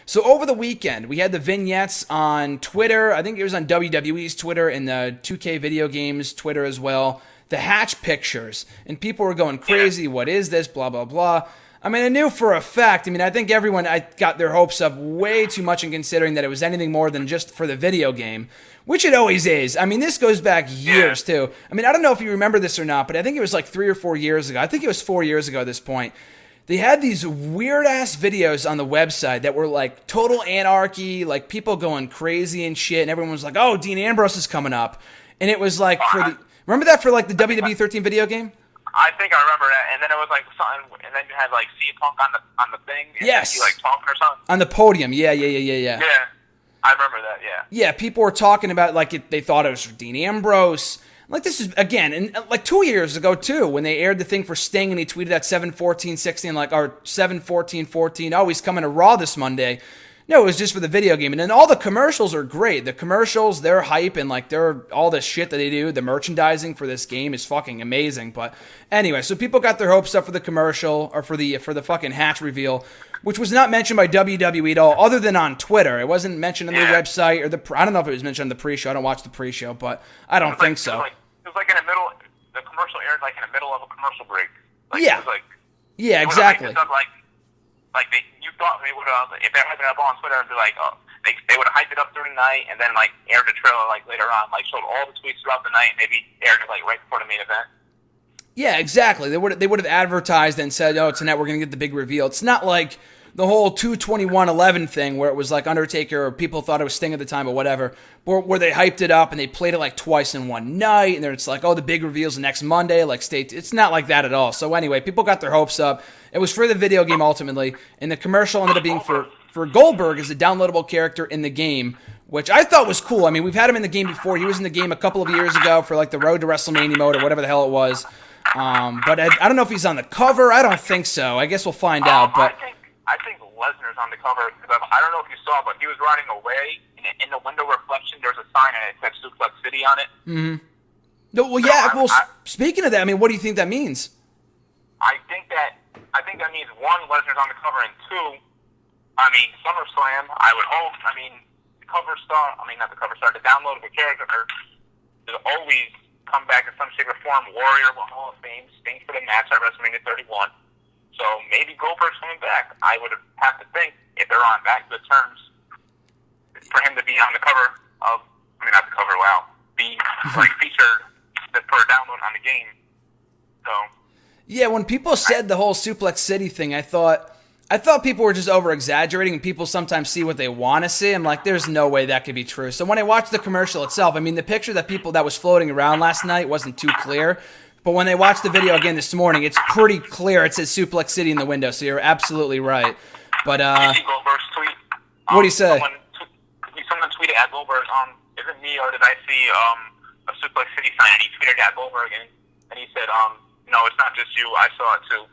So over the weekend, we had the vignettes on Twitter. I think it was on WWE's Twitter and the 2K Video Games Twitter as well. The hatch pictures. And people were going crazy. What is this? Blah, blah, blah. I mean, I knew for a fact. I mean, I think everyone got their hopes up way too much in considering that it was anything more than just for the video game, which it always is. I mean, this goes back years, too. I mean, I don't know if you remember this or not, but I think it was like 3 or 4 years ago. I think it was 4 years ago at this point. They had these weird-ass videos on the website that were like total anarchy, like people going crazy and shit, and everyone was like, oh, Dean Ambrose is coming up. And it was like for the... Remember that for like the WWE 13 video game? I think I remember that, and then it was like something, and then you had like CM Punk on the thing, and yes, he like talking or something on the podium. Yeah. Yeah, I remember that. Yeah. Yeah, people were talking about like they thought it was Dean Ambrose. Like this is again, and like 2 years ago too, when they aired the thing for Sting, and he tweeted at 7/14/16, like or 7/14/14. Oh, he's coming to Raw this Monday. No, it was just for the video game. And then all the commercials are great. The commercials, they're hype, and like they're all the shit that they do. The merchandising for this game is fucking amazing. But anyway, so people got their hopes up for the commercial or for the fucking hatch reveal, which was not mentioned by WWE at all, other than on Twitter. It wasn't mentioned on their website or I don't know if it was mentioned on the pre-show. I don't watch the pre-show, but I don't think so. It was like in the middle. The commercial aired like in the middle of a commercial break. Like, yeah. It was like, yeah, exactly. You thought they would have, if they hyped it up on Twitter and be like, oh, they would have hyped it up through the night and then like aired the trailer like later on, like showed all the tweets throughout the night and maybe aired it like right before the main event. Yeah, exactly. They would have advertised and said, oh, tonight we're going to get the big reveal. It's not like the whole 2/21/11 thing where it was like Undertaker or people thought it was Sting at the time or whatever, where they hyped it up and they played it like twice in one night and then it's like, oh, the big reveal's the next Monday, like it's not like that at all. So anyway, people got their hopes up. It was for the video game ultimately, and the commercial ended up being for Goldberg as a downloadable character in the game, which I thought was cool. I mean, we've had him in the game before. He was in the game a couple of years ago for like the Road to WrestleMania mode or whatever the hell it was. But I don't know if he's on the cover. I don't think so. I guess we'll find out. But I think Lesnar's on the cover because I don't know if you saw, but he was riding away, and in the window reflection, there's a sign and it said Suplex City on it. Mm-hmm. No, well, yeah. Speaking of that, I mean, what do you think that means? I think that means one, Lesnar's on the cover, and two, I mean, SummerSlam. I would hope. I mean, the downloadable character is always come back in some shape or form. Warrior with Hall of Fame, Sting for the match at WrestleMania 31. So maybe Goldberg's coming back. I would have to think if they're on that good terms for him to be on the cover of. I mean, not the cover. Wow, be like featured for a download on the game. So. Yeah, when people said the whole Suplex City thing, I thought people were just over-exaggerating, and people sometimes see what they want to see. I'm like, there's no way that could be true. So when I watched the commercial itself, I mean, the picture that was floating around last night wasn't too clear. But when they watched the video again this morning, it's pretty clear. It says Suplex City in the window, so you're absolutely right. But, you see Goldberg's tweet? What do you say? Someone tweeted at Goldberg, is it me or did I see a Suplex City sign? And he tweeted at Goldberg, and he said, no, it's not just you. I saw it too.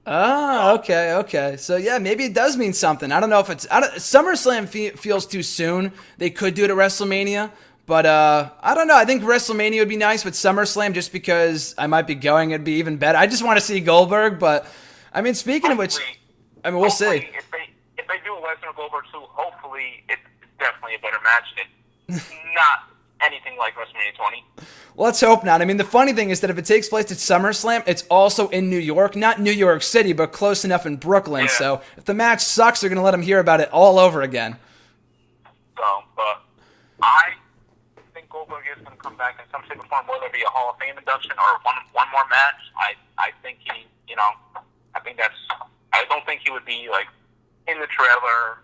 Oh, okay. So, yeah, maybe it does mean something. I don't know if SummerSlam feels too soon. They could do it at WrestleMania. But I don't know. I think WrestleMania would be nice, but SummerSlam, just because I might be going, it'd be even better. I just want to see Goldberg. But, I mean, speaking of which, I mean, we'll see. If they do Lesnar Goldberg too, hopefully it's definitely a better match. It's not anything like WrestleMania 20. Well, let's hope not. I mean, the funny thing is that if it takes place at SummerSlam, it's also in New York. Not New York City, but close enough in Brooklyn. Yeah. So if the match sucks, they're going to let them hear about it all over again. So, but I think Goldberg is going to come back in some shape or form, whether it be a Hall of Fame induction or one more match. I think he, I don't think he would be like in the trailer,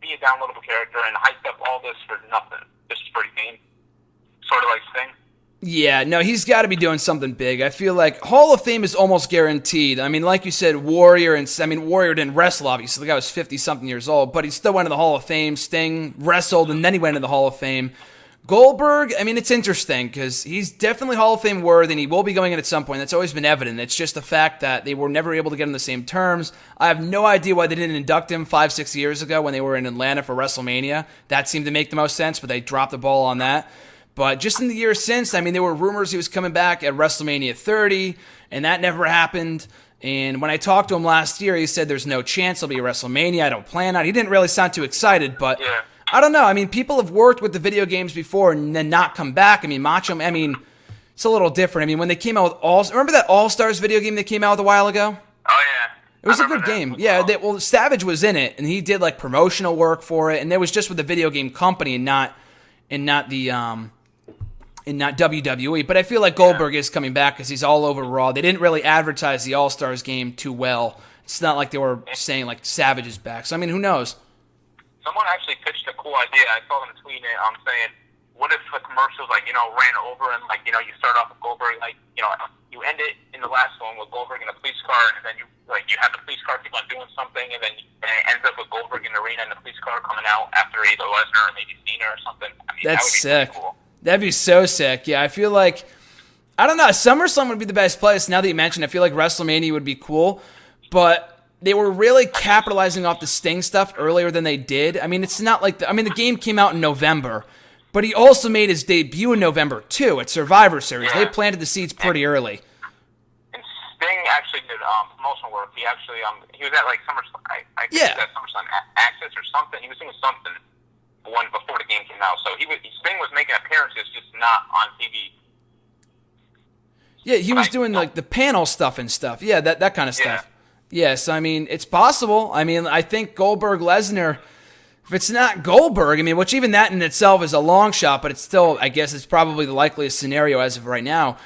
be a downloadable character, and hyped up all this for nothing. Just for the game. Sort of like Sting. Yeah, no, he's got to be doing something big. I feel like Hall of Fame is almost guaranteed. I mean, like you said, Warrior didn't wrestle, obviously. The guy was 50-something years old, but he still went to the Hall of Fame. Sting wrestled, and then he went to the Hall of Fame. Goldberg, I mean, it's interesting because he's definitely Hall of Fame worthy, and he will be going in at some point. That's always been evident. It's just the fact that they were never able to get on the same terms. I have no idea why they didn't induct him 5-6 years ago when they were in Atlanta for WrestleMania. That seemed to make the most sense, but they dropped the ball on that. But just in the years since, I mean, there were rumors he was coming back at WrestleMania 30, and that never happened. And when I talked to him last year, he said there's no chance it'll be WrestleMania. I don't plan on it. He didn't really sound too excited, but Yeah. I don't know. I mean, people have worked with the video games before and then not come back. I mean, Macho, I mean, it's a little different. I mean, when they came out with remember that All-Stars video game they came out with a while ago? Oh, yeah. It was a good game. Yeah, Savage was in it, and he did like promotional work for it, and it was just with the video game company and not WWE. But I feel like Goldberg is coming back because he's all over Raw. They didn't really advertise the All-Stars game too well. It's not like they were saying like Savage is back. So I mean, who knows? Someone actually pitched a cool idea. I saw them tweeting it. Saying, what if the commercials ran over and you start off with Goldberg you end it in the last one with Goldberg in a police car, and then you have the police car keep on doing something, and then it ends up with Goldberg in the arena and the police car coming out after either Lesnar or maybe Cena or something. I mean, That's that would be sick. Cool. That'd be so sick. Yeah, I feel like, I don't know, SummerSlam would be the best place. Now that you mentioned, I feel like WrestleMania would be cool, but they were really capitalizing off the Sting stuff earlier than they did. I mean, it's not like, the game came out in November, but he also made his debut in November, too, at Survivor Series. Yeah. They planted the seeds pretty early. And Sting actually did promotional work. He actually, he was at SummerSlam, I think Yeah. he was at SummerSlam Access or something. He was doing something one before the game came out. So Sting was making appearances, just not on TV. Yeah, he was doing like the panel stuff and stuff. Yeah, that kind of stuff. Yes, I mean, it's possible. I mean, I think Goldberg, Lesnar, if it's not Goldberg, I mean, which even that in itself is a long shot, but it's still, I guess it's probably the likeliest scenario as of right now.